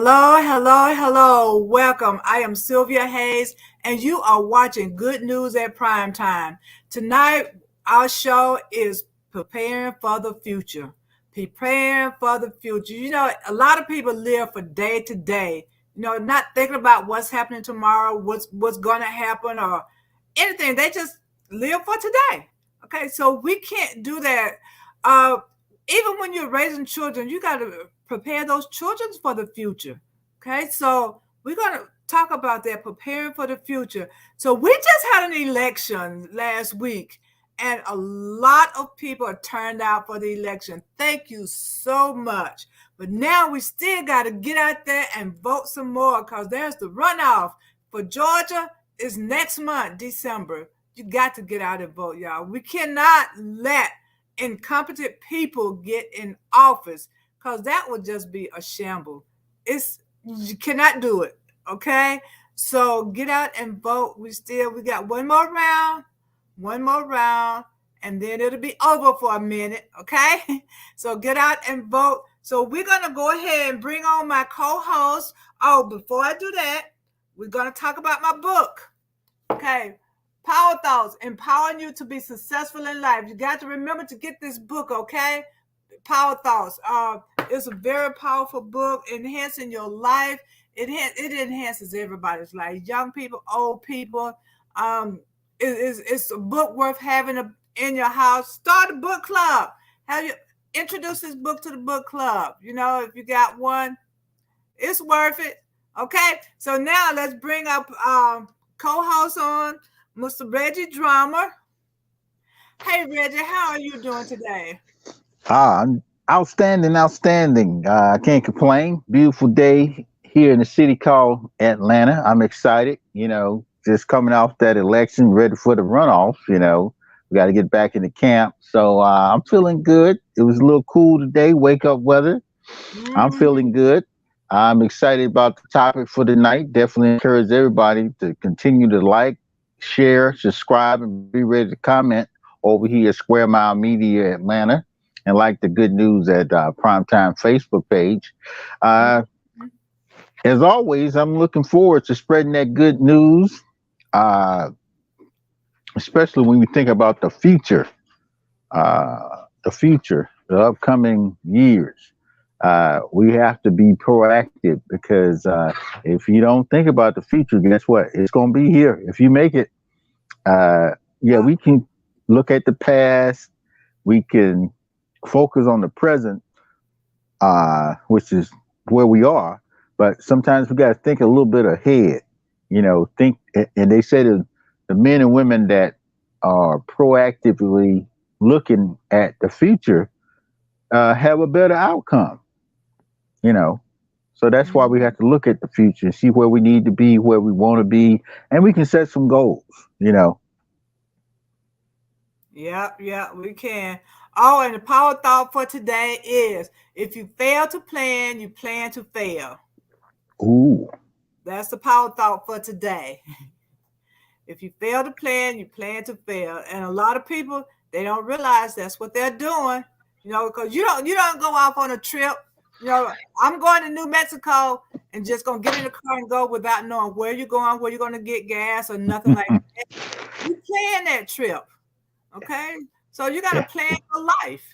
Hello, hello, hello. Welcome. I am Sylvia Hayes, and you are watching Good News at Primetime. Tonight, our show is preparing for the future. Preparing for the future. You know, a lot of people live for day to day. You know, not thinking about what's happening tomorrow, what's going to happen, or anything. They just live for today. Okay, so we can't do that. Uh, Even when you're raising children, you got to prepare those children for the future. Okay, so we're going to talk about that, preparing for the future. So we just had an election last week, and a lot of people turned out for the election. Thank you so much. But now we still got to get out there and vote some more, because there's the runoff for Georgia is next month, December. You got to get out and vote, y'all. We cannot let incompetent people get in office, because that would just be a shamble. You cannot do it. Okay, so get out and vote. We got one more round, and then it'll be over for a minute. Okay, so get out and vote. So we're gonna go ahead and bring on my co-host. Oh, before I do that, we're gonna talk about my book. Okay, Power Thoughts, empowering you to be successful in life. You got to remember to get this book, okay? Power Thoughts. It's a very powerful book, enhancing your life. It enhances everybody's life, young people, old people. It's a book worth having in your house. Start a book club. Have you introduce this book to the book club? You know, if you got one, it's worth it. Okay, so now let's bring up co-host on, Mr. Reggie Drummer. Hey, Reggie, how are you doing today? Outstanding. I can't complain. Beautiful day here in the city called Atlanta. I'm excited, just coming off that election, ready for the runoff, we got to get back into camp. So I'm feeling good. It was a little cool today, wake up weather. I'm feeling good. I'm excited about the topic for tonight. Definitely encourage everybody to continue to like, share, subscribe, and be ready to comment over here at Square Mile Media Atlanta, and like the Good News at Primetime Facebook page. As always, I'm looking forward to spreading that good news, especially when we think about the future, the upcoming years. We have to be proactive, because if you don't think about the future, guess what? It's going to be here. If you make it, we can look at the past. We can focus on the present, which is where we are. But sometimes we got to think a little bit ahead, think. And they say that the men and women that are proactively looking at the future have a better outcome. So that's why we have to look at the future and see where we need to be, where we want to be, and we can set some goals. Yeah, we can. Oh, and the power thought for today is: if you fail to plan, you plan to fail. Ooh. That's the power thought for today. If you fail to plan, you plan to fail. And a lot of people, they don't realize that's what they're doing. Because you don't go off on a trip. I'm going to New Mexico and just gonna get in the car and go without knowing where you're going, where you're gonna get gas, or nothing like that. You plan that trip, okay? So you got to plan your life.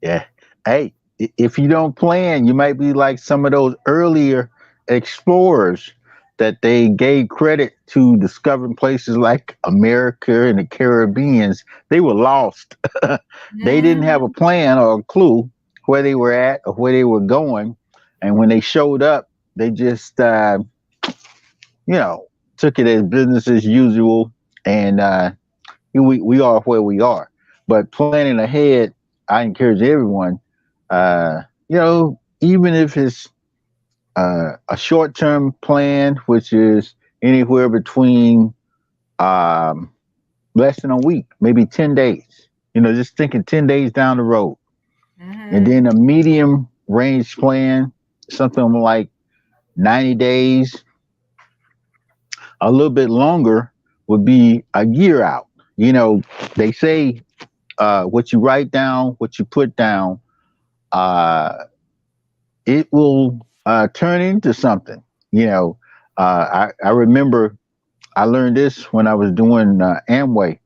Yeah. Hey, if you don't plan, you might be like some of those earlier explorers that they gave credit to discovering places like America and the Caribbeans. They were lost. They didn't have a plan or a clue where they were at or where they were going. And when they showed up, they just, took it as business as usual. And we are where we are. But planning ahead, I encourage everyone, even if it's a short-term plan, which is anywhere between less than a week, maybe 10 days, just thinking 10 days down the road. And then a medium range plan, something like 90 days. A little bit longer would be a year out. They say what you write down, what you put down, it will turn into something. You know, I remember I learned this when I was doing Amway,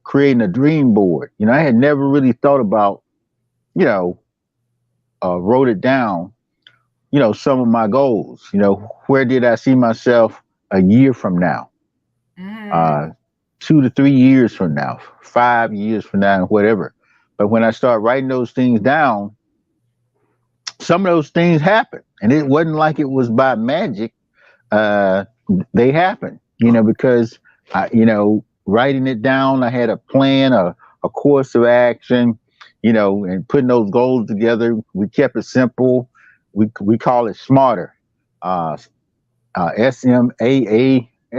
creating a dream board. You know, I had never really thought about, you know, wrote it down, you know, some of my goals. You know, where did I see myself a year from now, Mm-hmm. uh, 2 to 3 years from now, 5 years from now, whatever. But when I start writing those things down, some of those things happen. And it wasn't like it was by magic. Uh, they happen, you know, because you know, writing it down, I had a plan, a course of action, you know, and putting those goals together. We kept it simple. We call it smarter. Uh,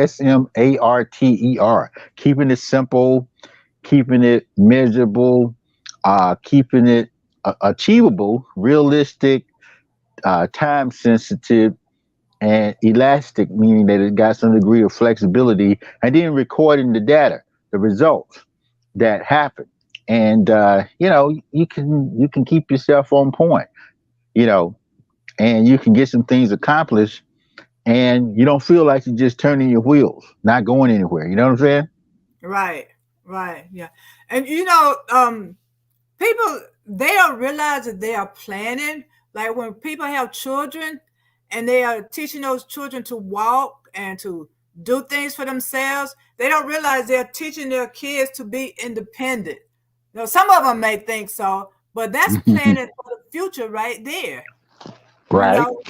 SMARTER. Keeping it simple, keeping it measurable, keeping it achievable, realistic, time sensitive, and elastic, meaning that it got some degree of flexibility, and then recording the data, the results that happen. And you know, you can keep yourself on point, you know, and you can get some things accomplished, and you don't feel like you're just turning your wheels, not going anywhere. You know what I'm saying? Right, right, yeah. And people, they don't realize that they are planning. Like when people have children and they are teaching those children to walk and to do things for themselves, they don't realize they're teaching their kids to be independent. You know, some of them may think so, but that's planning for the future right there. You Right, know,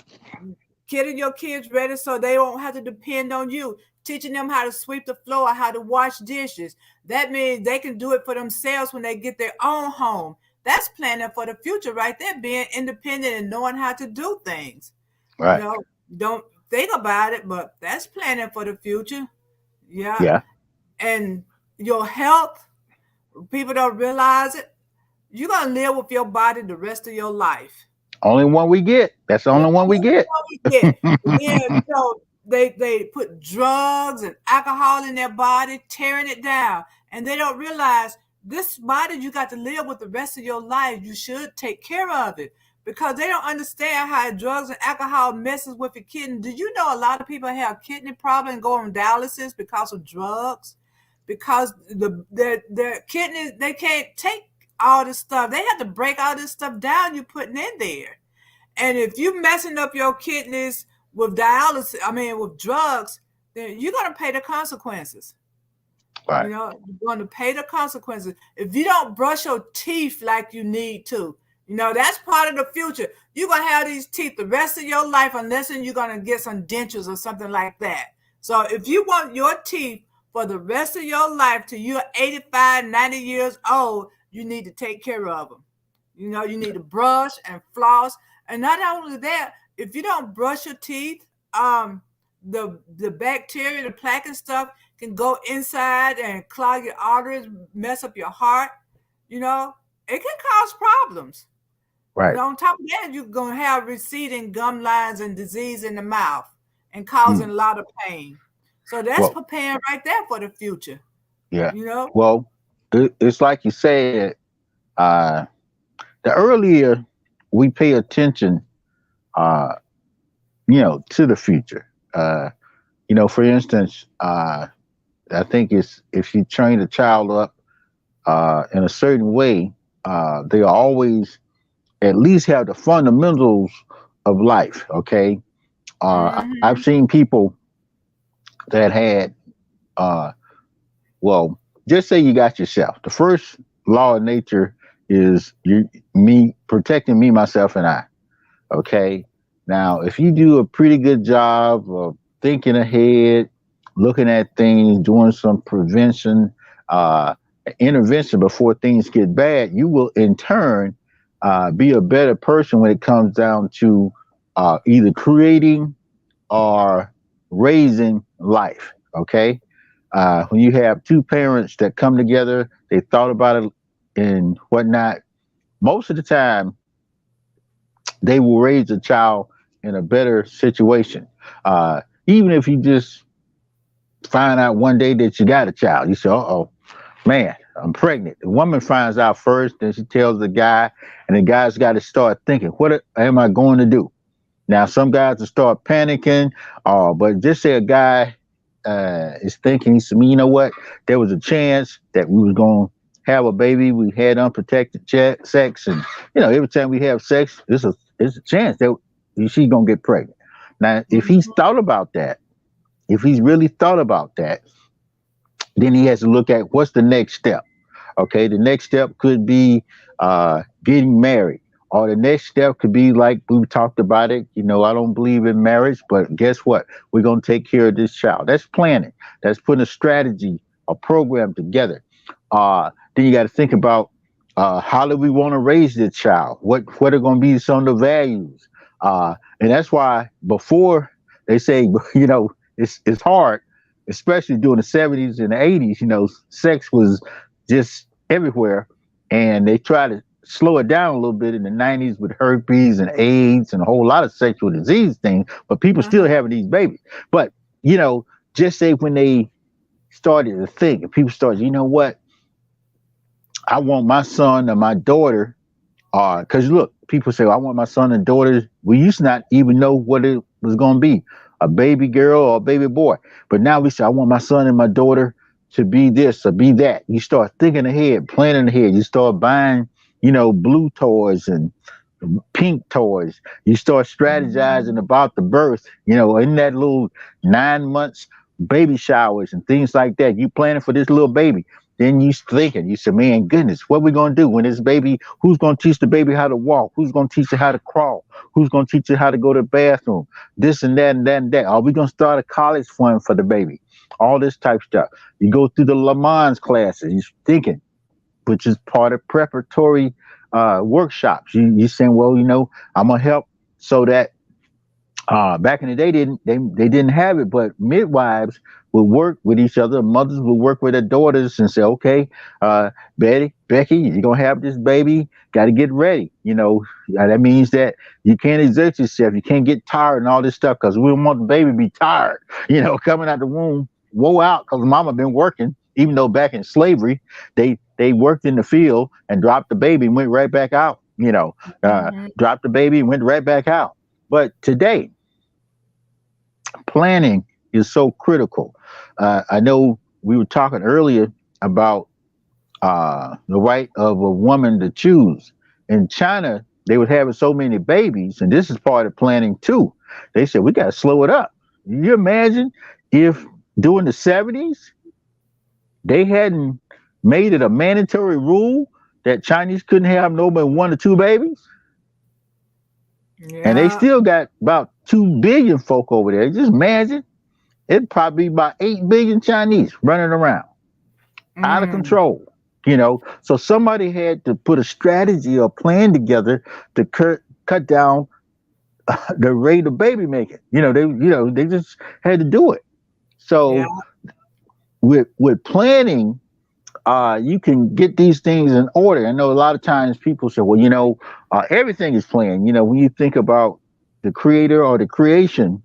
getting your kids ready so they won't have to depend on you, teaching them how to sweep the floor, how to wash dishes. That means they can do it for themselves when they get their own home. That's planning for the future right there, being independent and knowing how to do things. You right, know, don't think about it, but that's planning for the future. Yeah. yeah. And your health, people don't realize it. You're going to live with your body the rest of your life. Only one we get. That's the That's only one we all get. we get. And then, they put drugs and alcohol in their body, tearing it down. And they don't realize this body you got to live with the rest of your life. You should take care of it because they don't understand how drugs and alcohol messes with your kidney. Do you know a lot of people have kidney problems and go on dialysis because of drugs? Because their kidneys, they can't take all this stuff. They have to break all this stuff down you're putting in there. And if you messing up your kidneys with dialysis, I mean with drugs, then you're gonna pay the consequences. Right, You know, you're going to pay the consequences. If you don't brush your teeth like you need to, that's part of the future. You're going to have these teeth the rest of your life unless you're going to get some dentures or something like that. So if you want your teeth for the rest of your life till you're 85, 90 years old, you need to take care of them. You need to brush and floss. And not only that, if you don't brush your teeth, the bacteria, the plaque and stuff can go inside and clog your arteries, mess up your heart. It can cause problems. right. On top of that, you're gonna have receding gum lines and disease in the mouth and Mm. causing a lot of pain. So that's Well, preparing right there for the future. yeah. You know? Well, it's like you said. Uh, the earlier we pay attention, uh, you know, to the future. You know, for instance, I think it's if you train a child up in a certain way, they always at least have the fundamentals of life. Okay, I've Mm-hmm. seen people that had, uh, well, just say you got yourself. The first law of nature is me protecting me, myself, and I. Okay. Now, if you do a pretty good job of thinking ahead, looking at things, doing some prevention, uh, intervention before things get bad, you will in turn be a better person when it comes down to either creating or raising life. Okay. When you have two parents that come together, they thought about it and whatnot, most of the time, they will raise a child in a better situation. Even if you just find out one day that you got a child, you say, oh, man, I'm pregnant. The woman finds out first, then she tells the guy, and the guy's got to start thinking, what am I going to do? Now, some guys will start panicking, but just say a guy is thinking, he said, you know what? There was a chance that we was going to have a baby. We had unprotected sex, and every time we have sex, it's a chance that she's going to get pregnant. Now, if he's thought about that, if he's really thought about that, then he has to look at what's the next step. Okay, the next step could be getting married, or the next step could be like we talked about it. I don't believe in marriage, but guess what? We're gonna take care of this child. That's planning. That's putting a strategy, a program together. Then you got to think about how do we want to raise this child? What are going to be some of the values? And that's why before they say, it's hard, especially during the 70s and the 80s. Sex was just everywhere, and they try to slow it down a little bit in the 90s with herpes and AIDS and a whole lot of sexual disease things, but people still having these babies. But just say when they started to think, and people started, you know what, I want my son or my daughter, because look, people say, I want my son and daughter. We used to not even know what it was going to be, a baby girl or a baby boy. But now we say, I want my son and my daughter to be this or be that. You start thinking ahead, planning ahead. You start buying, blue toys and pink toys. You start strategizing about the birth, in that little 9 months baby showers and things like that. You planning for this little baby. Then you thinking, you say, man, goodness, what we going to do when this baby, who's going to teach the baby how to walk? Who's going to teach her how to crawl? Who's going to teach her how to go to the bathroom? This and that and that and that. Are we going to start a college fund for the baby? All this type stuff. You go through the Le Mans classes, you're thinking, which is part of preparatory workshops. You saying, well, I'm going to help so that back in the day, they didn't have it, but midwives would work with each other. Mothers would work with their daughters and say, okay, Becky, you're going to have this baby. Got to get ready. That means that you can't exert yourself. You can't get tired and all this stuff because we don't want the baby to be tired, coming out the womb, woe out because mama been working. Even though back in slavery, they worked in the field and dropped the baby and went right back out, dropped the baby and went right back out. But today, planning is so critical. I know we were talking earlier about the right of a woman to choose. In China, they were having so many babies, and this is part of planning too. They said, we got to slow it up. You imagine if during the 70s, they hadn't made it a mandatory rule that Chinese couldn't have no more than 1 or 2 babies? Yeah. And they still got about 2 billion folk over there. Just imagine, it'd probably be about 8 billion Chinese running around, out of control. So somebody had to put a strategy or plan together to cut down the rate of baby making. They just had to do it. So with planning, you can get these things in order. I know a lot of times people say, well, everything is planned. When you think about the creator or the creation,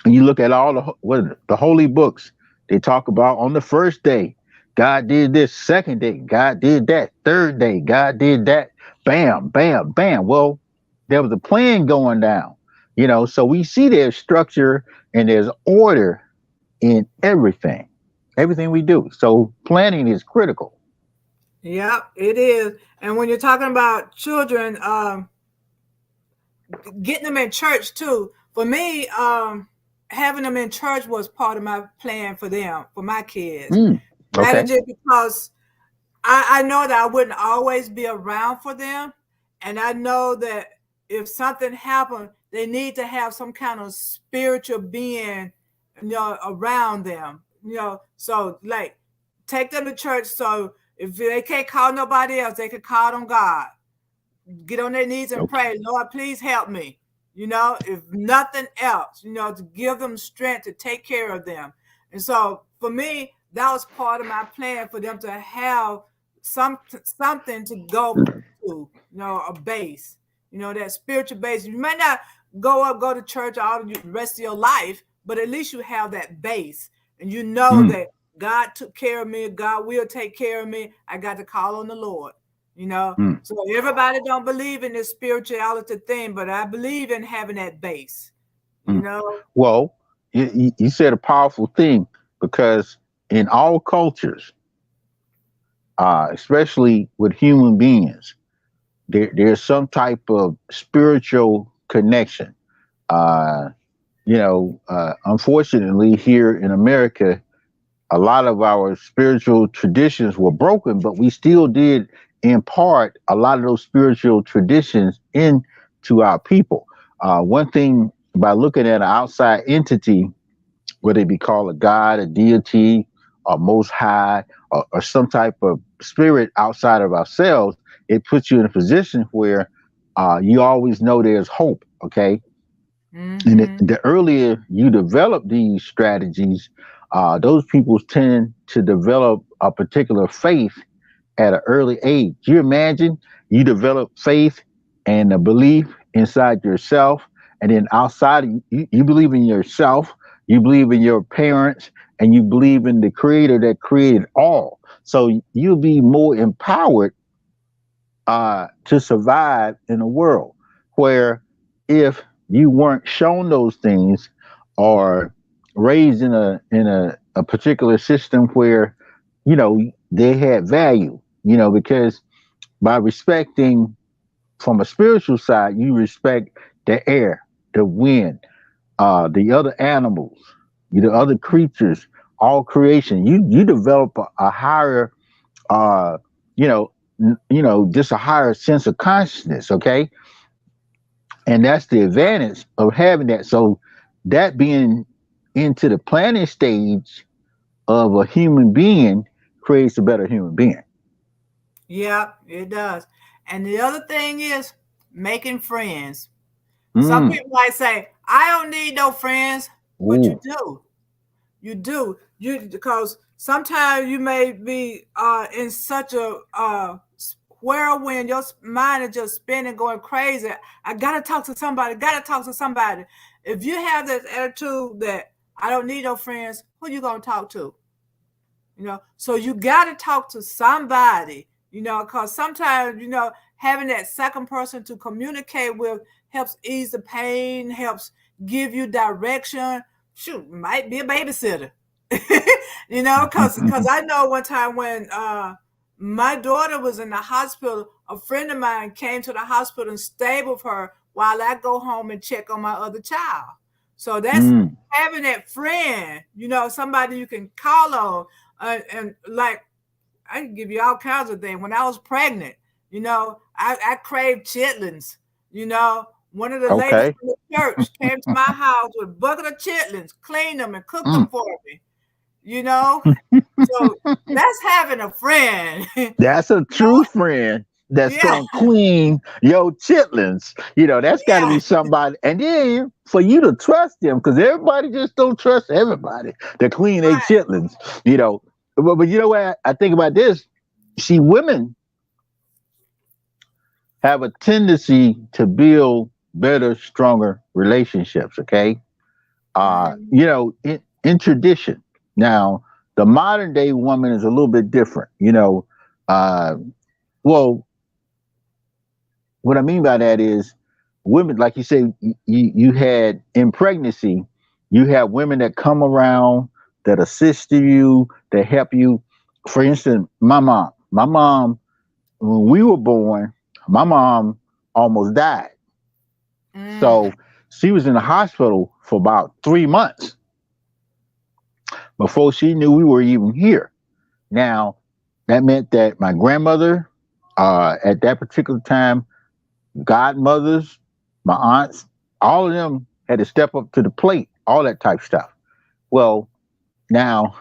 and you look at all the holy books, they talk about on the first day, God did this. Second day, God did that. Third day, God did that. Bam, bam, bam. Well, there was a plan going down, so we see there's structure and there's order in everything we do. So planning is critical. Yep, it is. And when you're talking about children, getting them in church too. For me, having them in church was part of my plan for them, for my kids. Okay. Just because I know that I wouldn't always be around for them. And I know that if something happened, they need to have some kind of spiritual being, around them. So like take them to church. So if they can't call nobody else, they can call on God. Get on their knees and pray, Lord, please help me. If nothing else, to give them strength to take care of them. And so for me, that was part of my plan for them to have something to go to, a base, that spiritual base. You might not go to church all the rest of your life, but at least you have that base. And that God took care of me. God will take care of me. I got to call on the Lord. you know. Mm. So everybody don't believe in this spirituality thing, but I believe in having that base, you Mm. know. Well, you said a powerful thing because in all cultures, especially with human beings, there's some type of spiritual connection. Uh, Unfortunately, here in America, a lot of our spiritual traditions were broken, but we still did impart a lot of those spiritual traditions into our people. One thing by looking at an outside entity, whether it be called a god, a deity, or most high, or some type of spirit outside of ourselves, it puts you in a position where you always know there's hope. Okay, and Mm-hmm. the earlier you develop these strategies, those people tend to develop a particular faith at an early age. You imagine you develop faith and a belief inside yourself, and then outside, you believe in yourself, you believe in your parents, and you believe in the creator that created all. So you'll be more empowered to survive in a world where if you weren't shown those things or raised in a particular system where they had value, because by respecting from a spiritual side, you respect the air, the wind, the other animals, the other creatures, all creation. You develop a higher uh, you know, just a higher sense of consciousness. Okay, and that's the advantage of having that. So that being into the planning stage of a human being creates a better human being. Yeah, it does. And the other thing is making friends. Some Mm. people might say, I don't need no friends, but you Ooh. do. You do. You because sometimes you may be in such a whirlwind, your mind is just spinning, going crazy. I gotta talk to somebody, gotta talk to somebody. If you have this attitude that I don't need no friends, who you gonna talk to? So you got to talk to somebody, because sometimes, having that second person to communicate with helps ease the pain, helps give you direction. Shoot, might be a babysitter. Because I know one time when my daughter was in the hospital, a friend of mine came to the hospital and stayed with her while I go home and check on my other child. So that's Mm. having that friend, somebody you can call on. And like, I can give you all kinds of things. When I was pregnant, I craved chitlins. One of the ladies Okay. from the church came to my house with a bucket of chitlins, cleaned them and cooked them Mm. for me. You know, so that's having a friend. That's a true friend that's Yeah, gonna clean your chitlins. That's got to be yeah, somebody. And then for you to trust them, because everybody just don't trust everybody to clean their right. chitlins. You know, but you know what? I think about this. See, women have a tendency to build better, stronger relationships. Okay, Mm-hmm. in tradition. Now, the modern day woman is a little bit different. Uh, well, what I mean by that is women, like you said, you had in pregnancy, you have women that come around that assist you, that help you. For instance, my mom, when we were born, my mom almost died. Mm. So she was in the hospital for about 3 months before she knew we were even here. Now, that meant that my grandmother, at that particular time, godmothers, my aunts, all of them had to step up to the plate, all that type of stuff. Well, now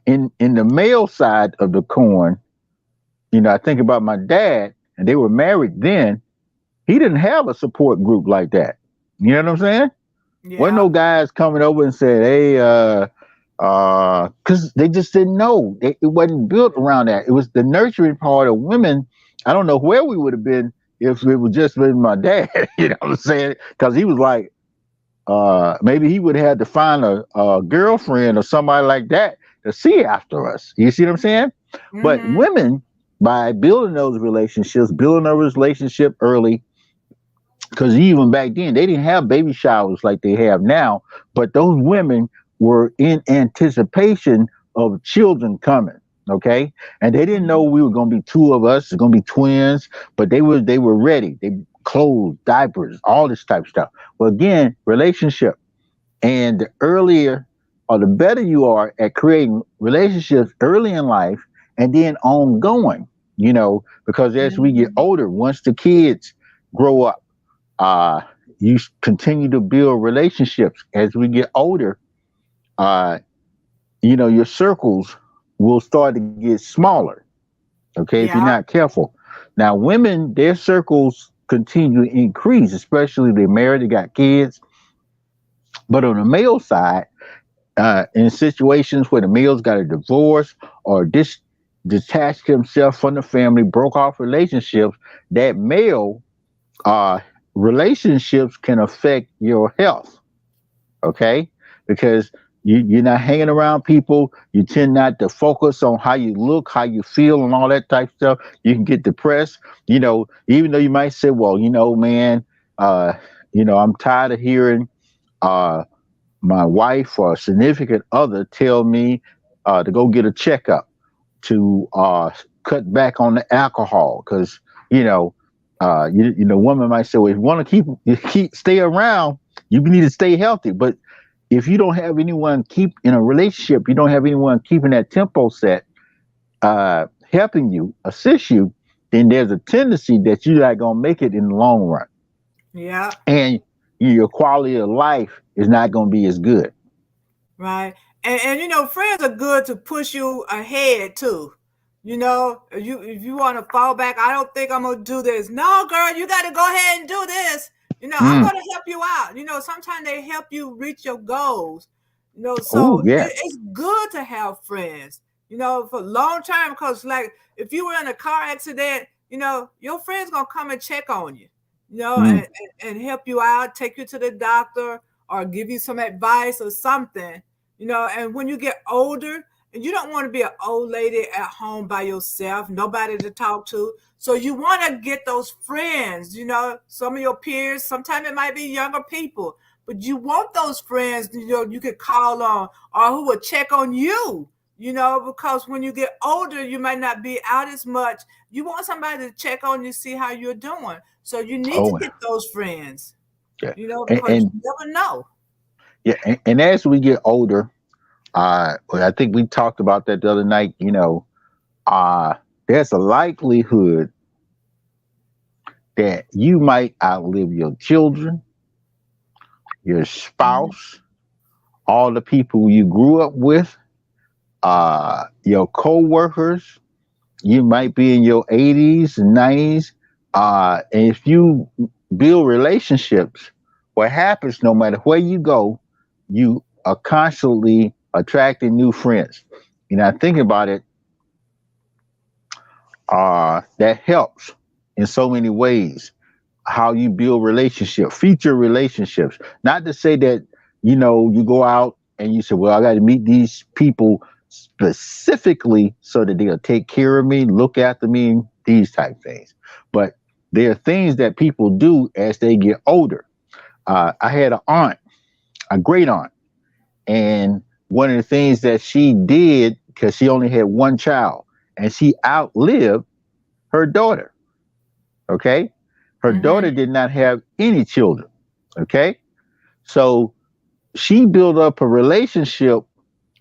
in the male side of the coin, I think about my dad, and they were married then. He didn't have a support group like that. You know what I'm saying? Wasn't Yeah. no guys coming over and said, "Hey, because they just didn't know. It wasn't built around that. It was the nurturing part of women. I don't know where we would have been if it was just been my dad. You know what I'm saying? Because he was like, maybe he would have had to find a girlfriend or somebody like that to see after us. You see what I'm saying? But Mm-hmm. women, by building those relationships, building a relationship early, because even back then they didn't have baby showers like they have now, but those women were in anticipation of children coming. Okay, and they didn't know Mhm. we were going to be two of us, it's going to be twins, but they were ready. They clothes, diapers, all this type of stuff. But again, relationship, and the earlier or the better you are at creating relationships early in life and then ongoing, because as we get Mhm. older, once the kids grow up, uh, you continue to build relationships. As we get older, uh, your circles will start to get smaller. Okay, if you're Yeah. not careful. Now, women, their circles continue to increase, especially if they're married, they got kids. But on the male side, in situations where the male's got a divorce or detached himself from the family, broke off relationships, that male uh, relationships can affect your health. Okay, because you're not hanging around people. You tend not to focus on how you look, how you feel, and all that type of stuff. You can get depressed. Even though you might say, "Well, man, uh, I'm tired of hearing." Uh, my wife or significant other tell me to go get a checkup to cut back on the alcohol because woman might say, well, if you want to stay around, you need to stay healthy. But if you don't have anyone keep in a relationship, you don't have anyone keeping that tempo set, helping you, assist you, then there's a tendency that you're not gonna make it in the long run, Yeah. and your quality of life is not gonna be as good. Right. And friends are good to push you ahead too. If you want to fall back, I don't think I'm gonna do this. No, girl, you got to go ahead and do this. I'm Mm. gonna help you out. Sometimes they help you reach your goals. So Oh yeah. it's good to have friends. For a long time, because like if you were in a car accident, your friends gonna come and check on you. Mm. And help you out, take you to the doctor, or give you some advice or something. And when you get older, and you don't want to be an old lady at home by yourself, nobody to talk to. So you want to get those friends, some of your peers, sometimes it might be younger people, but you want those friends, you could call on or who will check on you, because when you get older, you might not be out as much. You want somebody to check on you, see how you're doing. So you need to Oh get those friends, yeah. And, because and you never know. yeah, and as we get older, I think we talked about that the other night. Uh, there's a likelihood that you might outlive your children, your Mhm. spouse, all the people you grew up with, your co-workers. You might be in your 80s and 90s. And if you build relationships, what happens no matter where you go, you are constantly attracting new friends. Think about it, that helps in so many ways. How you build relationships, future relationships. Not to say that, you go out and you say, well, I got to meet these people specifically so that they'll take care of me, look after me, these type things. But there are things that people do as they get older. I had an aunt, a great aunt, and one of the things that she did, because she only had one child, and she outlived her daughter. Okay. Her daughter Mhm. did not have any children. Okay. So she built up a relationship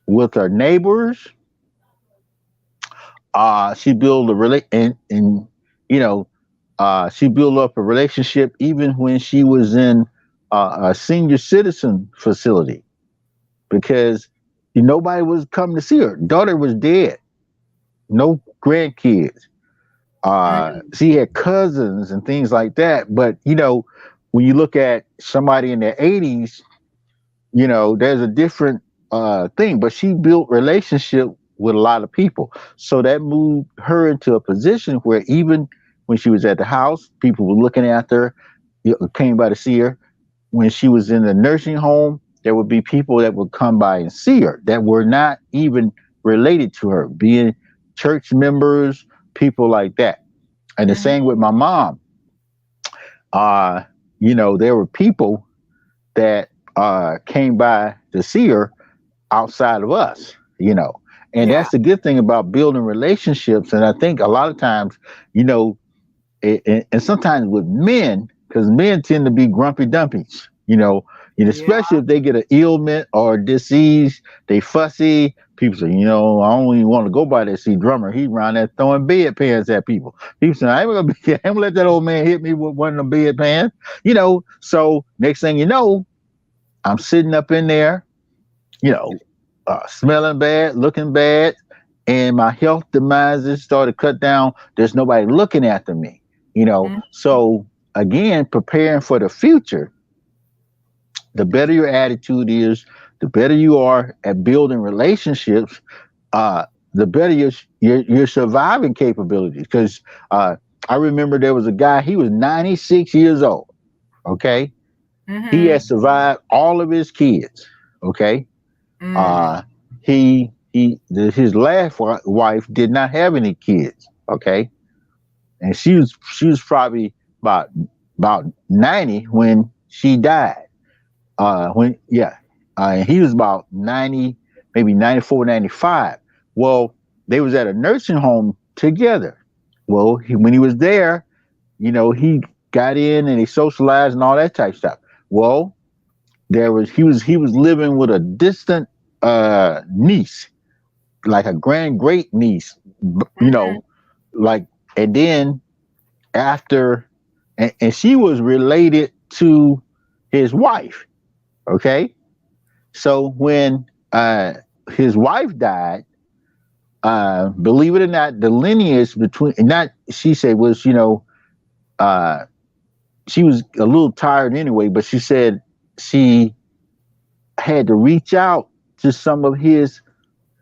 with her neighbors. She built and you know, she built up a relationship even when she was in a senior citizen facility because nobody was coming to see her. Daughter was dead, no grandkids. Mhm. She had cousins and things like that. But when you look at somebody in their 80s, there's a different thing. But she built relationship with a lot of people, so that moved her into a position where even when she was at the house, people were looking after her, came by to see her. When she was in the nursing home, there would be people that would come by and see her that were not even related to her, being church members people like that. And the Mm-hmm. same with my mom. Uh, there were people that came by to see her outside of us. And Yeah. that's the good thing about building relationships. And I think a lot of times, you know, and sometimes with men, because men tend to be grumpy dumpies, and Yeah. especially if they get an ailment or a disease, they fussy. People say, I don't even want to go by that see drummer. He around there throwing bedpans at people. People say, I ain't gonna let that old man hit me with one of the bedpans. So next thing you know, I'm sitting up in there, you know, smelling bad, looking bad, and my health demises started to cut down. There's nobody looking after me. Mm-hmm. So again, preparing for the future, the better your attitude is, the better you are at building relationships, uh, the better your surviving capabilities. Because I remember there was a guy, he was 96 years old. Okay, he had Mm-hmm. survived all of his kids. Okay, Mm. uh, his last wife did not have any kids. Okay, and she was probably about 90 when she died. When yeah, and he was about 90, maybe 94, 95. Well, they was at a nursing home together. Well, when he was there, he got in and he socialized and all that type of stuff. Well, he was living with a distant niece, like a grand great niece, you Mm-hmm. know, like, and then after, and she was related to his wife. Okay, so when his wife died, believe it or not, the lineage between, not, she said, was, uh, she was a little tired anyway, but she said she had to reach out to some of his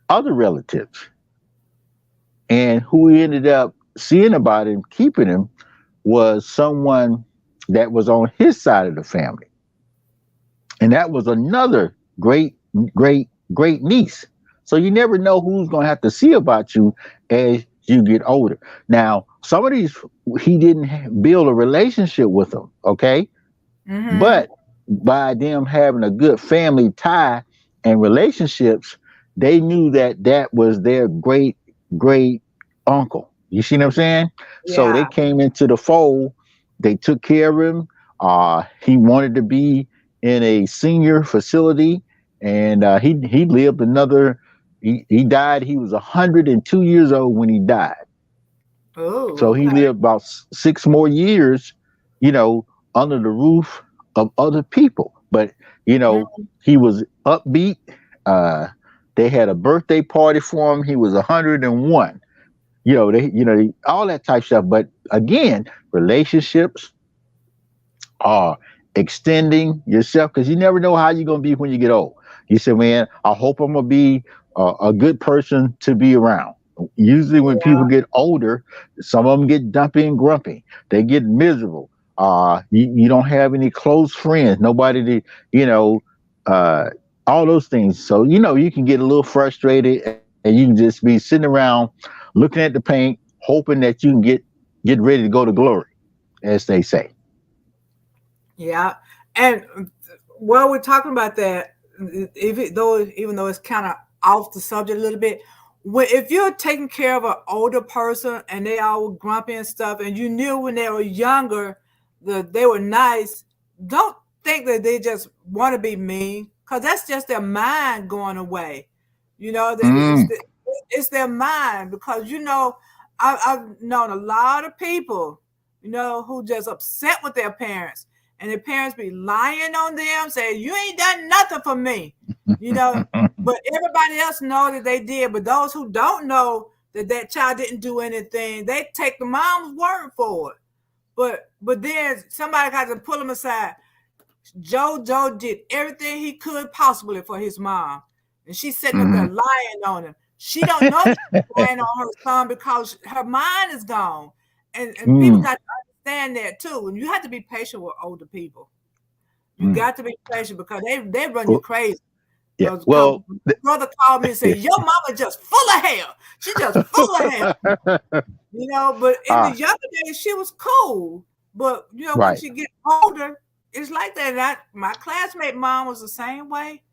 other relatives. And who he ended up seeing about him, keeping him, was someone that was on his side of the family. And that was another great, great, great niece. So you never know who's going to have to see about you as you get older. Now, some of these, he didn't build a relationship with them, okay? Mm-hmm. But by them having a good family tie and relationships, they knew that that was their great great uncle. You see what I'm saying? So they Yeah. came into the fold. They took care of him. He wanted to be in a senior facility, and he lived another. He died. He was 102 years old when he died. Oh, So he okay. lived about 6 more years, you know, under the roof of other people. But he was upbeat. Uh, they had a birthday party for him. He was 101. All that type of stuff. But again, relationships are extending yourself because you never know how you're gonna be when you get old. You say, man, I hope I'm gonna be a good person to be around. Usually, when people get older, some of them get dumpy and grumpy. They get miserable. You don't have any close friends, nobody to, you know, uh, all those things. So you can get a little frustrated, and you can just be sitting around looking at the paint, hoping that you can get ready to go to glory, as they say. Yeah. And while we're talking about that, even though it's kind of off the subject a little bit, if you're taking care of an older person and they all grumpy and stuff, and you knew when they were younger that they were nice, don't think that they just want to be mean, because that's just their mind going away. Mm, It's their mind, because I've known a lot of people who just upset with their parents, and their parents be lying on them, saying you ain't done nothing for me, you know. But everybody else know that they did. But those who don't know that that child didn't do anything, they take the mom's word for it. But then somebody got to pull them aside. Joe did everything he could possibly for his mom, and she's sitting up there mhm. lying on him. She don't know she's lying on her son because her mind is gone. And people Mm, got to understand that too. And you have to be patient with older people. You mm. got to be patient because they run you Well, crazy. Yeah. Because Well, my brother called me and said, "Your mama just full of hair. She just full of hair." But in the uh, younger days, she was cool. But when right. she get older, it's like that. And my classmate mom was the same way.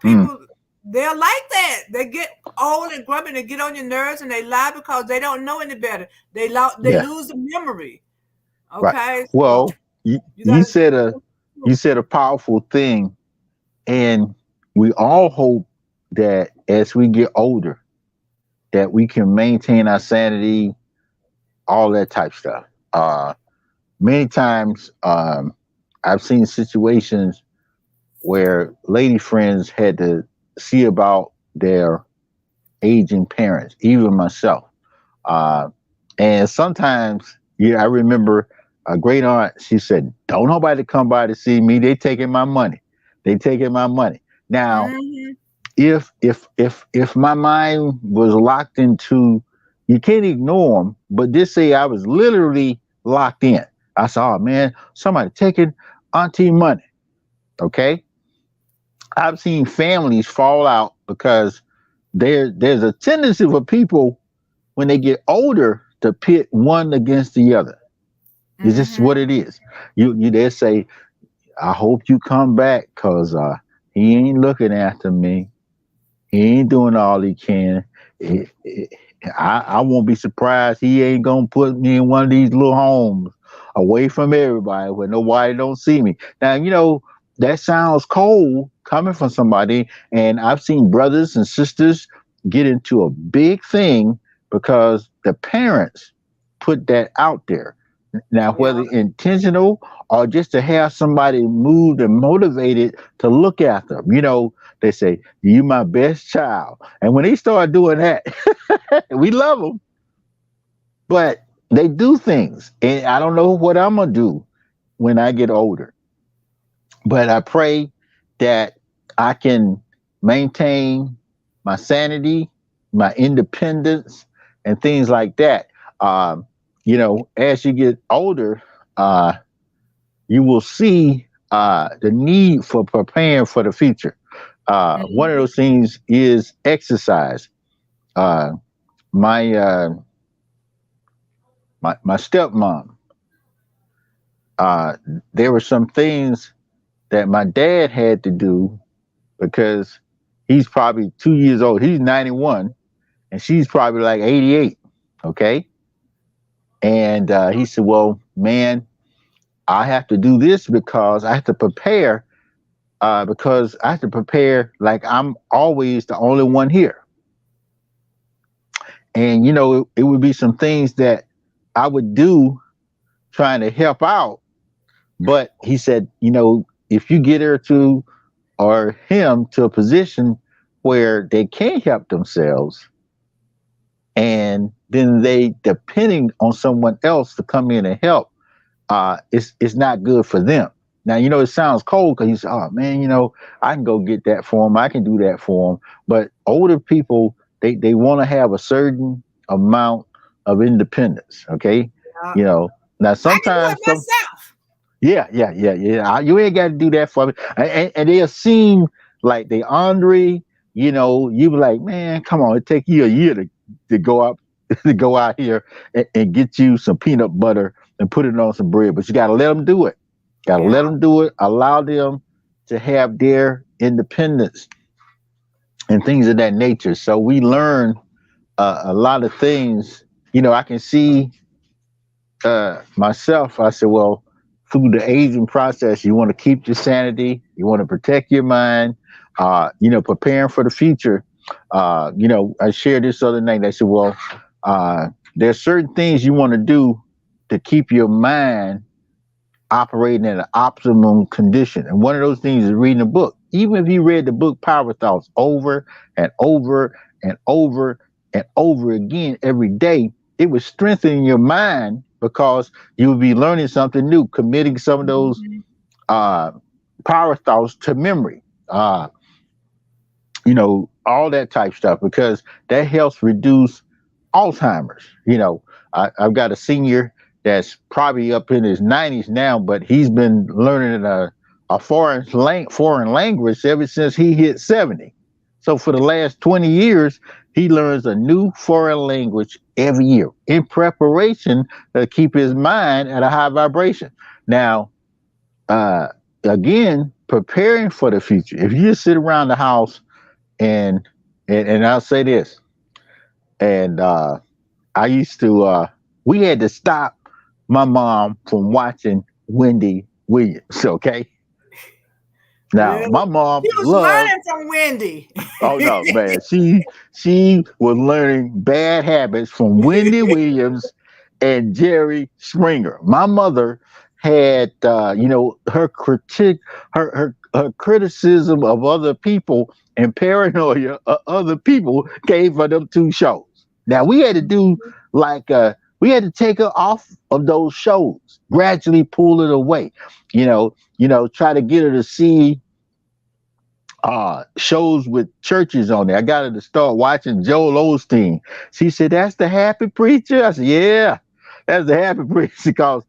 Mm, People they're like that. They get old and grumpy and they get on your nerves and they lie because they don't know any better. They yeah. lose the memory. Right. Okay, so Well, you, you you gotta said a you said a powerful thing, and we all hope that as we get older, that we can maintain our sanity, all that type stuff. Many times, I've seen situations where lady friends had to see about their aging parents, even myself. Uh, and sometimes, yeah, I remember a great aunt, she said, don't nobody come by to see me. They taking my money. They taking my money. Now, hmm if my mind was locked into, you can't ignore them, but just say I was literally locked in. I said, oh man, somebody taking auntie money. Okay. I've seen families fall out because there's a tendency for people when they get older to pit one against the other. It's just hmm what it is. You they say, I hope you come back because he ain't looking after me. He ain't doing all he can. It- it- I won't be surprised he ain't gonna put me in one of these little homes away from everybody where nobody don't see me. Now that sounds cold coming from somebody, and I've seen brothers and sisters get into a big thing because the parents put that out there. Now, Yeah. whether intentional or just to have somebody moved and motivated to look after them, they say, you my best child. And when they start doing that, we love them, but they do things. And I don't know what I'm going to do when I get older. But I pray that I can maintain my sanity, my independence, and things like that. As you get older, uh, you will see the need for preparing for the future. One of hmm those things is exercise. Uh, my my stepmom, uh, there were some things that my dad had to do because he's probably 2 years old. He's 91, and she's probably like 88. Okay, and he said, "Well, man, I have to do this because I have to prepare. Because I have to prepare like I'm always the only one here." And it would be some things that I would do trying to help out. But he said, if you get her to or him to a position where they can't help themselves, and then they depending on someone else to come in and help, it's not good for them. Now, it sounds cold because you say, oh man, I can go get that for them. I can do that for them. But older people, they want to have a certain amount of independence. Okay. Yeah. You know, now I can do it sometimes myself. yeah. You ain't got to do that for me. And they'll seem like they Andre, you be like, man, come on, it take you a year to go out to go out here and get you some peanut butter and put it on some bread. But you got to let them do it. Got to let Yeah. them do it. Allow them to have their independence and things of that nature. So we learn a lot of things. I can see myself. I said, well, through the aging process, you want to keep your sanity. You want to protect your mind. Preparing for the future. I shared this other night. I said, well, there's certain things you want to do to keep your mind operating in an optimum condition. And one of those things is reading a book. Even if you read the book Power Thoughts over and over and over and over again every day, it would strengthen your mind because you would be learning something new, committing some of those hmm uh, power thoughts to memory. All that type stuff because that helps reduce Alzheimer's. I've got a senior that's probably up in his 90s now, but he's been learning a foreign language ever since he hit 70. So for the last 20 years, he learns a new foreign language every year in preparation to keep his mind at a high vibration. Now, uh, again, preparing for the future. If you just sit around the house and I'll say this, and I used to we had to stop my mom from watching Wendy Williams. Okay, now my Really? mom He was loved. learning from Wendy. Oh no, man, she was learning bad habits from Wendy Williams and Jerry Springer. My mother had her critique, her criticism of other people and paranoia of other people came from them two shows. Now we had to do like we had to take her off of those shows, gradually pull it away, try to get her to see shows with churches on there. I got her to start watching Joel Osteen. She said, "That's the happy preacher." I said, "Yeah, that's the happy preacher," because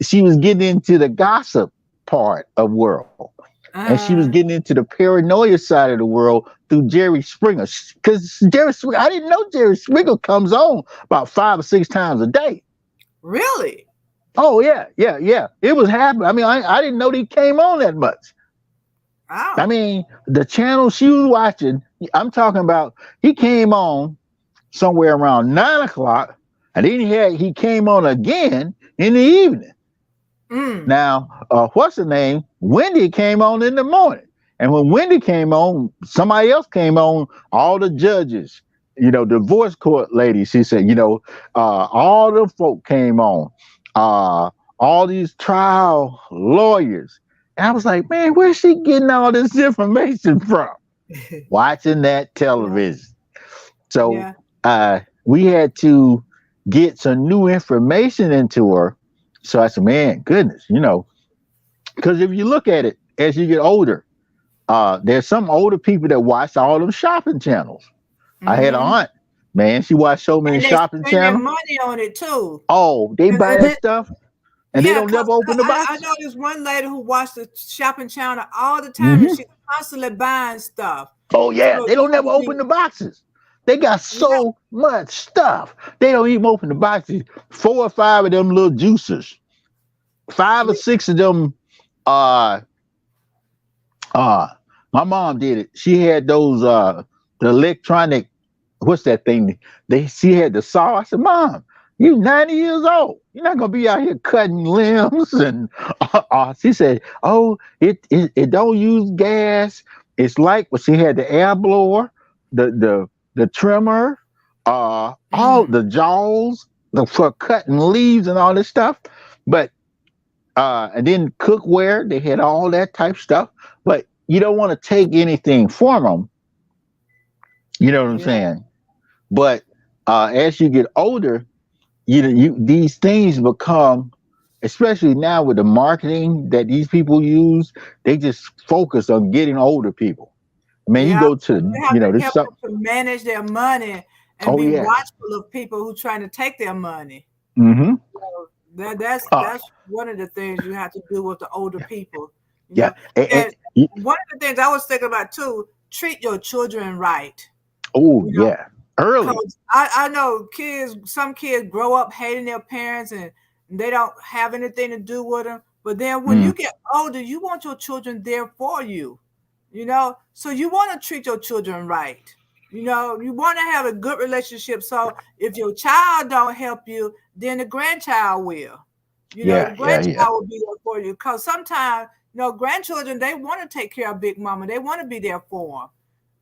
she was getting into the gossip part of world, and she was uh, getting into the paranoia side of the world through Jerry Springer. Because Jerry Springer, I didn't know Jerry Springer comes on about 5 or 6 times a day. really? Oh yeah, yeah, yeah. It was happening. I mean, I didn't know he came on that much. I Oh. mean, the channel she was watching, I'm talking about, he came on somewhere around 9 o'clock, and then he came on again in the evening. Mm. Now, what's the name? Wendy came on in the morning. And when Wendy came on, somebody else came on, all the judges, divorce court ladies. She said, all the folk came on, all these trial lawyers. And I was like, man, where's she getting all this information from? Watching that Yeah. television. So Yeah. we had to get some new information into her. So I said, man, goodness, because if you look at it as you get older, there's some older people that watch all them shopping channels. I had an Mm-hmm. aunt, man, she watched so many And they shopping spend their channels. money on it too. Oh, they And buy that stuff and they yeah, don't cause never open the I box. know this one lady who watched the shopping channel all the time, and Hmm. she's constantly buying stuff. Oh yeah, So they don't never I open mean, the boxes. They got yeah, so much stuff. They don't even open the boxes. 4 or 5 of them little juicers, 5 or 6 of them. Uh, uh, my mom did it. She had those the electronic. What's that thing? She had the saw. I said, "Mom, you 90 years old. You're not gonna be out here cutting limbs." And she said, "Oh, it don't use gas. It's like," well, she had the air blower, the trimmer, all mm, the jaws for cutting leaves and all this stuff. But and then cookware, they had all that type stuff. But you don't want to take anything from them. You know what I'm yeah, saying? But as you get older, these things become, especially now with the marketing that these people use, they just focus on getting older people. I mean, you yeah. go But to, you have to this help stuff. them to manage their money and Oh be yes. watchful of people who trying to take their money. Mm-hmm. Uh, That's one of the things you have to do with the older people. You yeah. know, and And, one of the things I was thinking about too: treat your children right. oh You know, yeah. Early. because I know some kids grow up hating their parents and they don't have anything to do with them. But then when Mm, you get older, you want your children there for you, so you want to treat your children right. You want to have a good relationship. So if your child don't help you, then the grandchild will. The yeah. Yeah. Yeah. grandchild will be there for you. Because sometimes, grandchildren, they want to take care of Big Mama. They want to be there for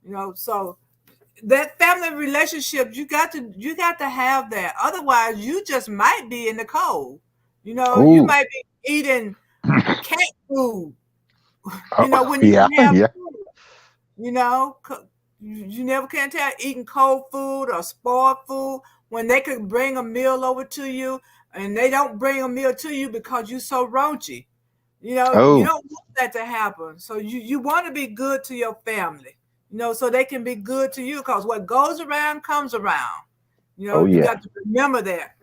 them. So that family relationship, you got to have that. Otherwise, you just might be in the cold. You Oh. might be eating cat food. When you Yeah. can have Yeah. food. You never can tell eating cold food or spoiled food when they could bring a meal over to you, and they don't bring a meal to you because you're so raunchy. You Oh. don't want that to happen. So you want to be good to your family, so they can be good to you, because what goes around comes around. Oh You yeah. got to remember that.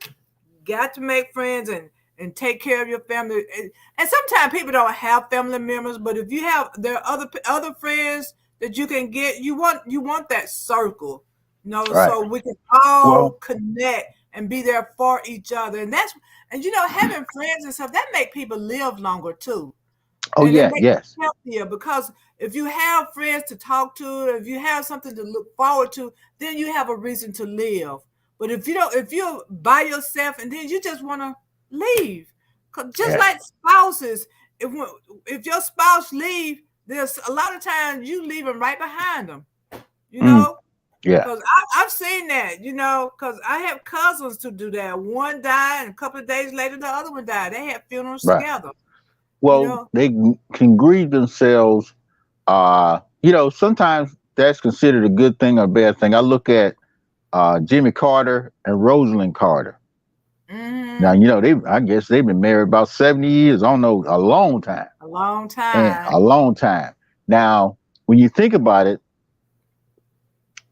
Got to make friends, and and take care of your family. And sometimes people don't have family members, but if you have, there are other friends that you can get. You want that circle, Right. so we can all Well, connect and be there for each other. And having friends and stuff that make people live longer too, oh and it yeah, makes yes. you healthier because if you have friends to talk to, if you have something to look forward to, then you have a reason to live. But if you don't, if you're by yourself and then you just want to leave, just Yeah. like spouses, if your spouse leave, there's a lot of times you leaving right behind them. You Mm, know, yeah. because I've seen that. Because I have cousins to do that. One died, and a couple of days later, the other one died. They had funerals Right. together. You Well, know. they can grieve themselves. Sometimes that's considered a good thing or a bad thing. I look at Jimmy Carter and Rosalind Carter. Now, Hmm. I guess they've been married about 70 years. I don't know, a long time. A long And a time. long time. Now, when you think about it,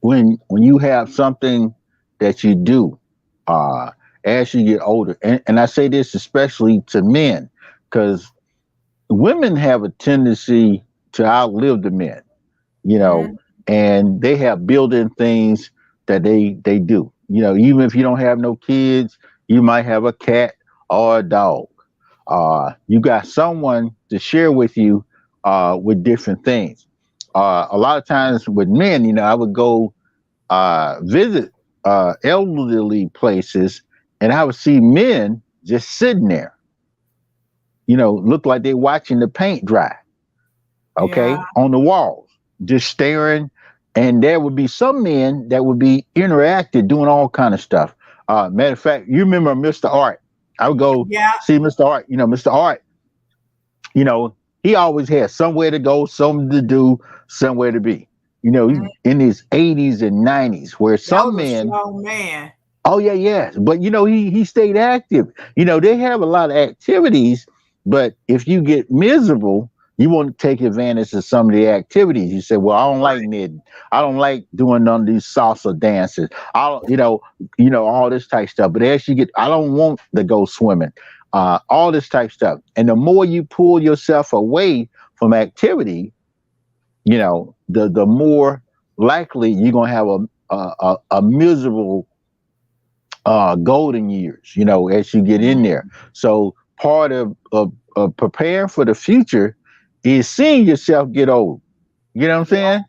when you have something that you do uh as you get older, and I say this especially to men, because women have a tendency to outlive the men, you know, Hmm. and they have built-in things that they do. Even if you don't have no kids, you might have a cat or a dog. You got someone to share with you with different things. A lot of times with men, I would go visit elderly places, and I would see men just sitting there, look like they're watching the paint dry, Yeah. okay, on the walls, just staring. And there would be some men that would be interactive, doing all kind of stuff. Matter of fact, you remember Mr. Art? I would go Yeah. see Mr. Art. Mr. Art, you know, he always had somewhere to go, something to do, somewhere to be. He's Mhm. in his 80s and 90s, where That some was a men. strong man. Oh yeah, yes. But he stayed active. They have a lot of activities, but if you get miserable, you want to take advantage of some of the activities. You say, well, I don't like Right. knitting. I don't like doing none of these salsa dances. I don't, all this type stuff. But as you get, I don't want to go swimming. All this type stuff. And the more you pull yourself away from activity, the more likely you're gonna have a miserable golden years, as you get in there. Mhm. So part of preparing for the future is seeing yourself get old. You know what I'm Yeah.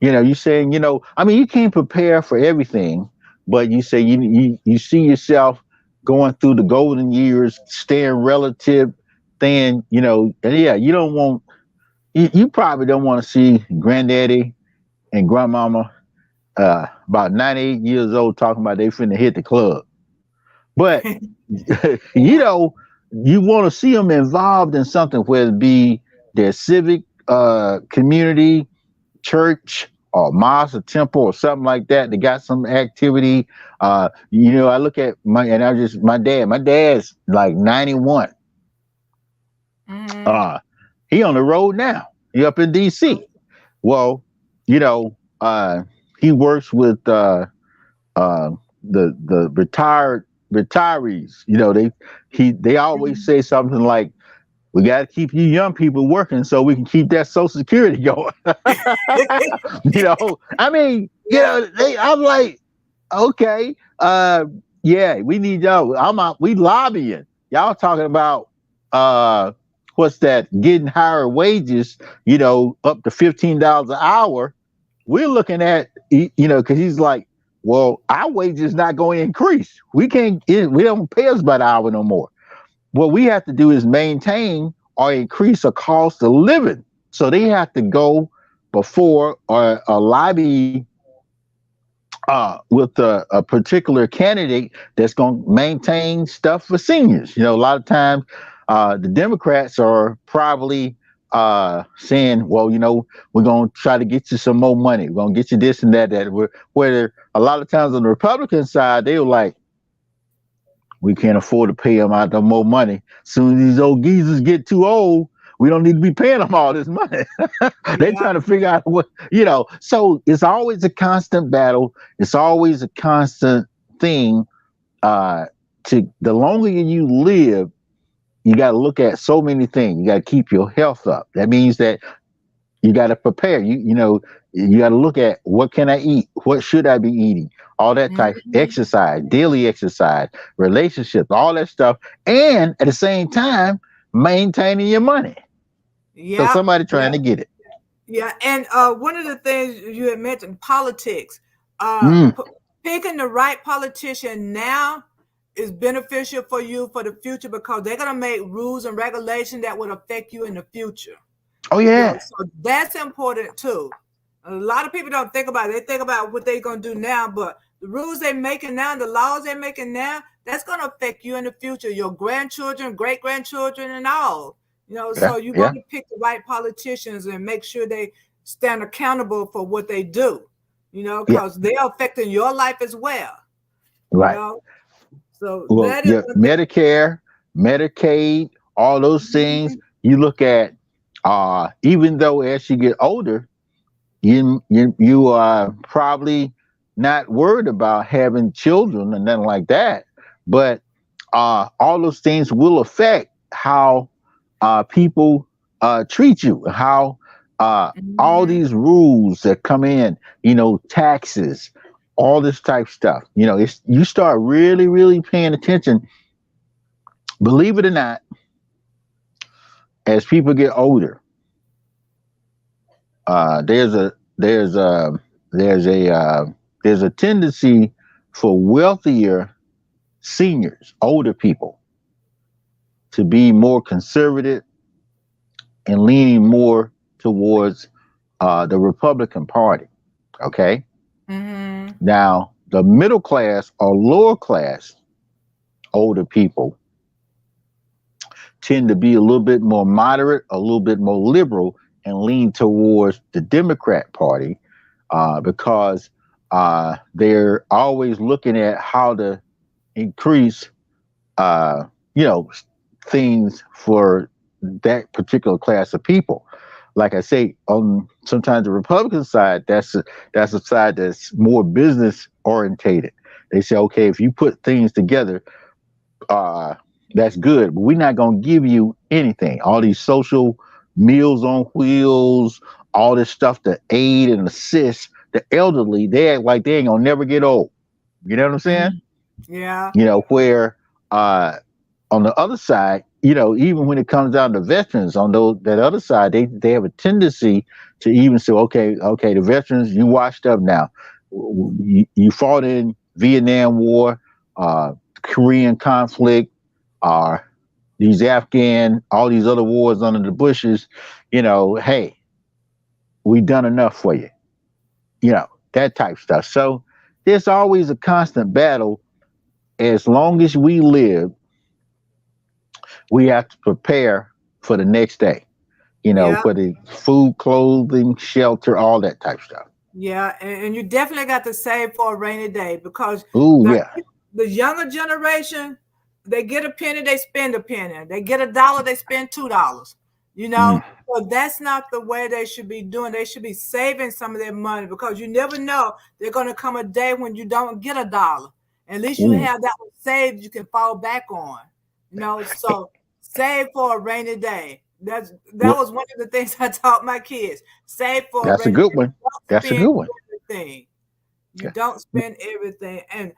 saying? You're saying, I mean, you can't prepare for everything, but you say you see yourself going through the golden years, staying relative, staying, and yeah, you probably don't want to see granddaddy and grandmama about 98 years old talking about they finna hit the club. But you Yeah. know, you want to see them involved in something, whether it be their civic community, church, or mosque, or temple, or something like that. They got some activity. I look at my dad. My dad's like 91. Mhm. Uh, he on the road now. He up in D.C. Well, you know, he works with uh, the retirees. They always Mhm. say something like, "We got to keep you young people working so we can keep that Social Security going." I mean, Yeah. I'm like, okay, yeah, we need y'all. We lobbying. Y'all talking about what's that? Getting higher wages, up to $15 an hour. We're looking at, because he's like, well, our wage is not going to increase. We don't pay us by the hour no more. What we have to do is maintain or increase a cost of living. So they have to go before or a lobby with a particular candidate that's going to maintain stuff for seniors. A lot of times the Democrats are probably saying, well, we're going to try to get you some more money. We're going to get you this and that. Where a lot of times on the Republican side, they were like, we can't afford to pay them out no more money. Soon as these old geezers get too old, we don't need to be paying them all this money. They're Yeah. trying to figure out So it's always a constant battle. It's always a constant thing. Uh, to the longer you live, you got to look at so many things. You got to keep your health up. That means that you got to prepare. You got to look at what can I eat? What should I be eating? All that type Mm-hmm. exercise, daily exercise, relationships, all that stuff. And at the same time, maintaining your money. Because Yeah, somebody trying yeah, to get it. yeah. And one of the things you had mentioned, politics. Mm. Picking the right politician now is beneficial for you for the future because they're gonna make rules and regulations that would affect you in the future. Oh You know, yeah. so that's important too. A lot of people don't think about it. They think about what they're gonna do now, but the rules they're making now, the laws they're making now, that's gonna affect you in the future, your grandchildren, great grandchildren, and all. You know, Yeah. so you Yeah. want to pick the right politicians and make sure they stand accountable for what they do. You know, Yeah. because they're affecting your life as well. You Right. know, so Well, that is yeah, one thing. Medicare, Medicaid, all those things. Mhm. You look at, even though as you get older, you are probably not worried about having children and nothing like that. But all those things will affect how people treat you, how all Mhm. these rules that come in, taxes, all this type stuff. It's you start really, really paying attention. Believe it or not, as people get older, there's a there's a there's a there's a tendency for wealthier seniors, older people, to be more conservative and leaning more towards the Republican Party. Okay, Mhm. now the middle class or lower class older people tend to be a little bit more moderate, a little bit more liberal, and lean towards the Democrat Party because they're always looking at how to increase, uh, you know, things for that particular class of people. Like I say, on sometimes the Republican side, that's a side that's more business orientated. They say, okay, if you put things together, uh, that's good, but we're not going to give you anything. All these social meals on wheels, all this stuff to aid and assist the elderly, they act like they ain't going to never get old. You know what I'm saying? Mhm. Yeah. Where uh, on the other side, even when it comes down to veterans, on that other side, they have a tendency to even say, okay, the veterans, you washed up now. You fought in Vietnam War, Korean conflict, uh, these Afghan, all these other wars under the Bushes. Hey, we done enough for you. That type stuff. So there's always a constant battle. As long as we live, we have to prepare for the next day. Yeah. For the food, clothing, shelter, all that type stuff. Yeah, and you definitely got to save for a rainy day because Ooh, the yeah. the younger generation, they get a penny, they spend a penny. They get $1, they spend $2. You Mm, know, so that's not the way they should be doing. They should be saving some of their money because you never know. There's gonna come a day when you don't get $1. At least you ooh. have that one saved you can fall back on. So save for a rainy day. That Well, was one of the things I taught my kids. Save for a that's a rainy good day. one. Don't That's a spend good one. everything. You Yeah. don't spend everything, and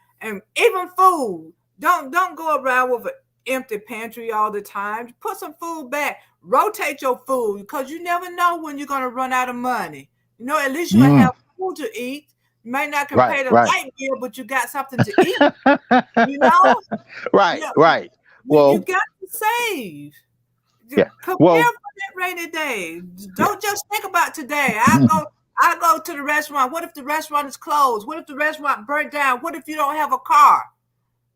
even food. Don't go around with an empty pantry all the time. Put some food back. Rotate your food because you never know when you're gonna run out of money. At least you will Mm, have food to eat. You may not can right, pay the right. light bill, but you got something to eat. You know, Right, yeah, right. you Well, got to save. yeah. Prepare for Well, that rainy day. yeah. Don't just think about today. I go to the restaurant. What if the restaurant is closed? What if the restaurant burnt down? What if you don't have a car?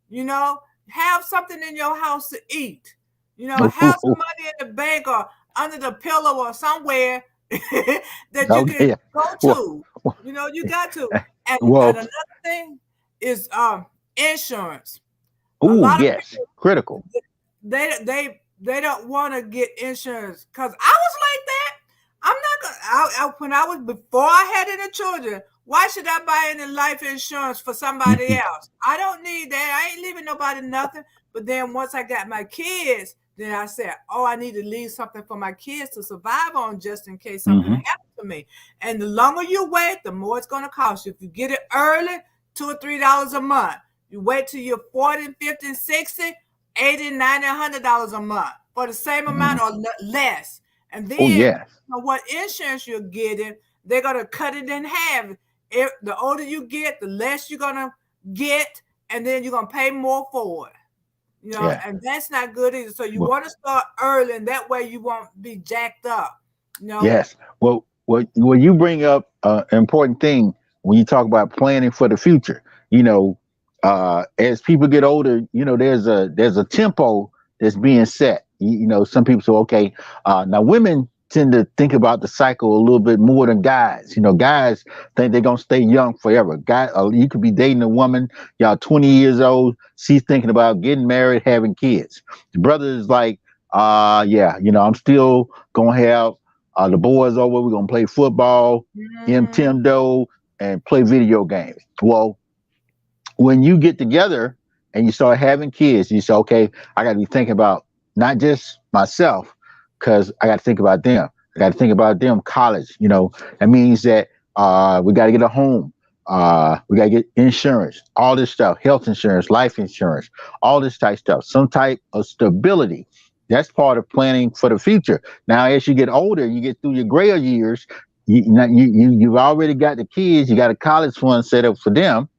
You know, have something in your house to eat. Have some money in the bank or under the pillow or somewhere that you can Okay. go Well, to. You got to. And well. another thing is insurance. A Ooh, lot of yes. people Critical. they don't want to get insurance because I was like that. I'm not gonna. When I was before I had any children, why should I buy any life insurance for somebody else? I don't need that. I ain't leaving nobody nothing. But then once I got my kids, Then I said, oh, I need to leave something for my kids to survive on just in case something Hmm. happens to me. And the longer you wait, the more it's going to cost you. If you get it early, $2 or $3 a month. You wait till you're 40, 50, 60, 80, 90, $100 a month for the same Hmm. amount or less. And Oh then yeah, what insurance you're getting, they're going to cut it in half. The older you get, the less you're going to get, and then you're going to pay more for it. yeah. And that's not good either. So you Well, want to start early, and that way you won't be jacked up. You know. yes. Well, you bring up an important thing when you talk about planning for the future. You know, as people get older, there's a tempo that's being set. Some people say, okay, now women tend to think about the cycle a little bit more than guys. Guys think they're gonna stay young forever. You could be dating a woman, y'all 20 years old. She's thinking about getting married, having kids. The brother is like, yeah, I'm still gonna have the boys over. We're gonna play football, Mm-hmm. Nintendo, and play video games. Well, when you get together and you start having kids, you say, okay, I got to be thinking about not just myself, because I got to think about them. I got to think about them college. That means that we got to get a home. We got to get insurance, all this stuff, health insurance, life insurance, all this type stuff, some type of stability. That's part of planning for the future. Now, as you get older, you get through your grayer years, you've already got the kids, you got a college fund set up for them.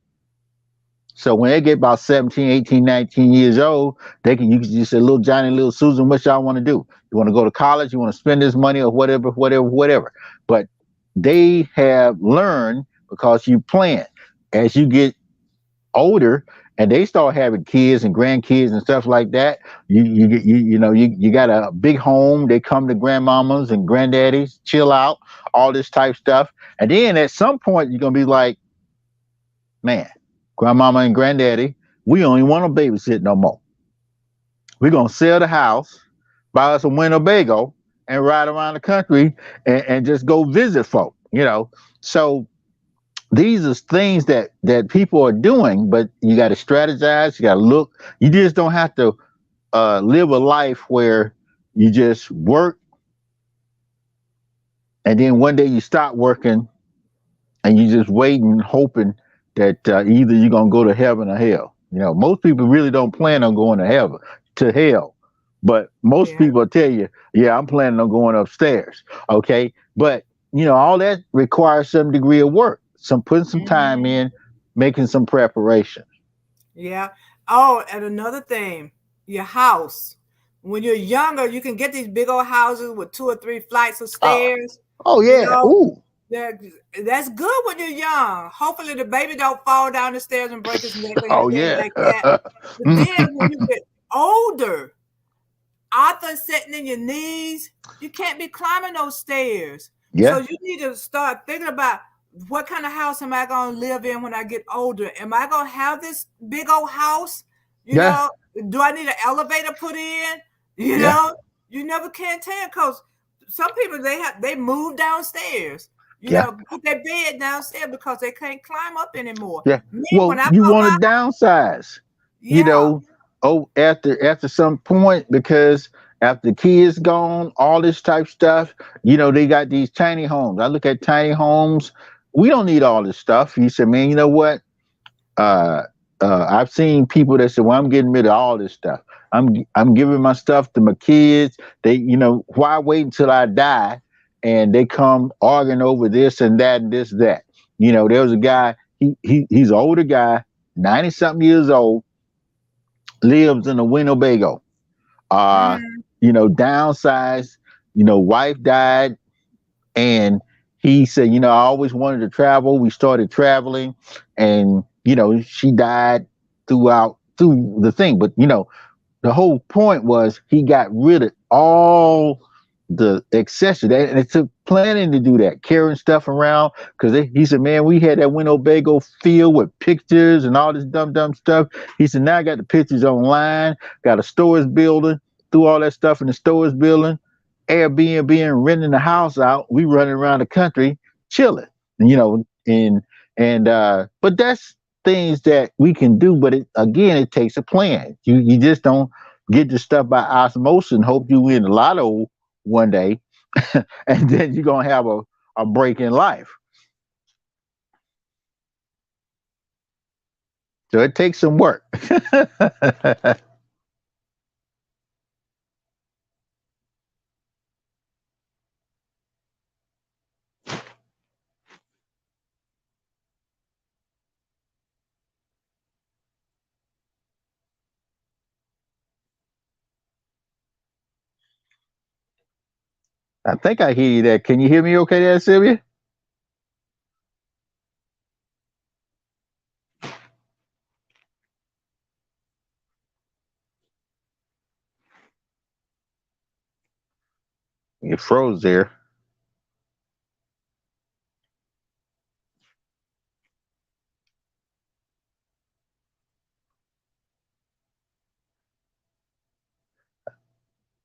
So when they get about 17, 18, 19 years old, you can just say, little Johnny, little Susan, what y'all want to do? You want to go to college? You want to spend this money or whatever, whatever, whatever. But they have learned because you plan. As you get older and they start having kids and grandkids and stuff like that, you got a big home. They come to grandmamas and granddaddies, chill out, all this type stuff. And then at some point you're gonna be like, man, grandmama and granddaddy, we don't even want to babysit no more. We're gonna sell the house, buy us a Winnebago, and ride around the country and just go visit folk. So these are things that people are doing, but you got to strategize. You got to look. You just don't have to live a life where you just work and then one day you stop working and you just waiting, hoping that either you're gonna go to heaven or hell. Most people really don't plan on going to heaven, to hell, but most Yeah. people tell you, yeah, I'm planning on going upstairs. Okay, but all that requires some degree of work, some putting some time Mm-hmm. in, making some preparation. Yeah. Oh, and another thing, your house. When you're younger, you can get these big old houses with 2 or 3 flights of Oh, stairs. oh You yeah, know, ooh, that that's good when you're young. Hopefully, the baby don't fall down the stairs and break his neck or oh anything yeah, like that. But then when you get older, author sitting in your knees, you can't be climbing those stairs. So yeah, you need to start thinking about what kind of house am I going to live in when I get older? Am I going to have this big old house? You yeah, know, do I need an elevator put in? You yeah, know, you never can tell because some people they move downstairs. yeah, Put their bed downstairs because they can't climb up anymore. yeah. Me, Well, when I you bought want my to downsize, you yeah, know, after some point, because after the kids gone, all this type stuff, they got these tiny homes. I look at tiny homes. We don't need all this stuff. You said, man, you know what? Uh, I've seen people that say, "Well, I'm getting rid of all this stuff. I'm giving my stuff to my kids. They, why wait until I die?" And they come arguing over this and that and this that. There was a guy. He's an older guy, 90 something years old, lives in a Winnebago. Uh, mm, Downsized. Wife died, and he said, I always wanted to travel. We started traveling, and she died through the thing. But the whole point was he got rid of all the accessory, and it took planning to do that, carrying stuff around. Because he said, man, we had that Winnebago field with pictures and all this dumb stuff. He said, now I got the pictures online, got a storage building, threw all that stuff in the storage building, Airbnb, and renting the house out. We running around the country chilling, but that's things that we can do. But it takes a plan. You just don't get the stuff by osmosis and hope you win the lotto one day, and then you're gonna have a break in life. So it takes some work. I think I hear you there. Can you hear me okay there, Sylvia? You froze there.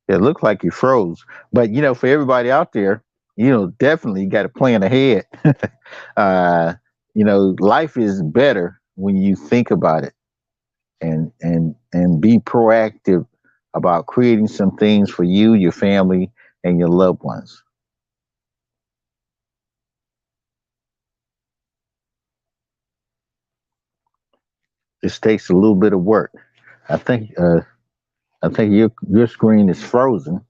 It looked like you froze. But for everybody out there, definitely got to plan ahead. uh, life is better when you think about it and be proactive about creating some things for you, your family, and your loved ones. This takes a little bit of work. I think your screen is frozen.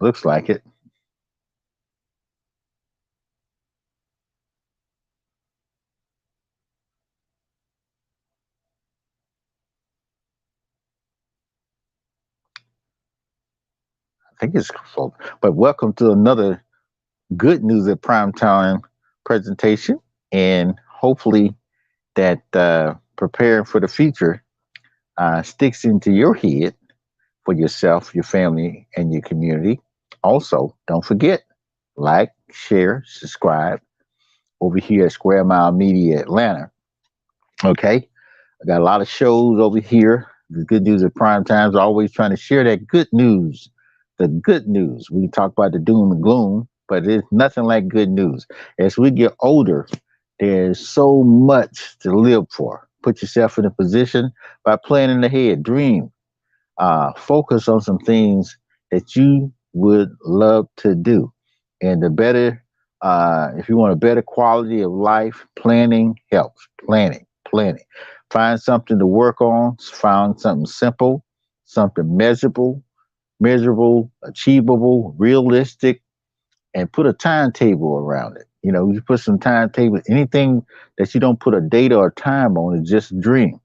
Looks like it. I think it's frozen. But welcome to another good news at primetime presentation, and hopefully that preparing for the future sticks into your head for yourself, your family, and your community. Also, don't forget, like, share, subscribe over here at Square Mile Media Atlanta. Okay, I got a lot of shows over here. The good news at prime times, always trying to share that good news. The good news. We talk about the doom and gloom, but it's nothing like good news. As we get older, there's so much to live for. Put yourself in a position by planning ahead. Dream. Focus on some things that you would love to do. And the better, if you want a better quality of life, planning helps. Planning. Find something to work on. Find something simple, something measurable, achievable, realistic, and put a timetable around it. You put some timetable. Anything that you don't put a date or a time on is just a dream.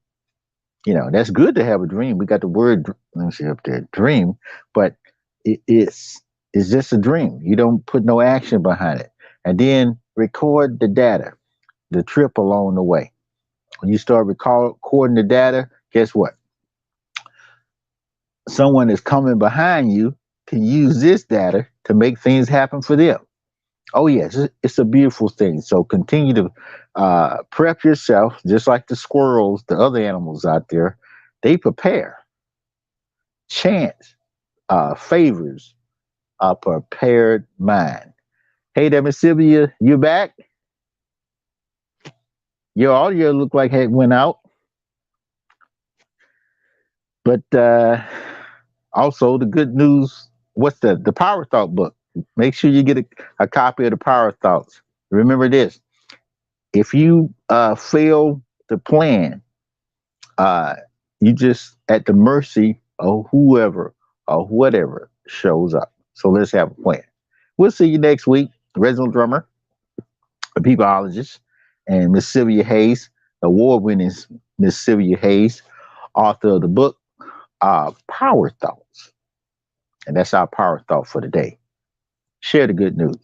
That's good to have a dream. We got the word, let me see up there, dream, but it's just a dream. You don't put no action behind it. And then record the data, the trip along the way. When you start recording the data, guess what? Someone is coming behind you can use this data to make things happen for them. Oh, yes, it's a beautiful thing. So continue to prep yourself, just like the squirrels, the other animals out there. They prepare. Chance favors a prepared mind. Hey there, Miss Sylvia, you back? Your audio looked like it went out. But also the good news, what's the Power Thought book? Make sure you get a copy of the Power Thoughts. Remember this, if you fail to plan, you just at the mercy of whoever or whatever shows up. So let's have a plan. We'll see you next week. Reginal drummer, a peopleologist, and Miss Sylvia Hayes, award-winning Miss Sylvia Hayes, author of the book Power Thoughts. And that's our power thought for today. Share the good news.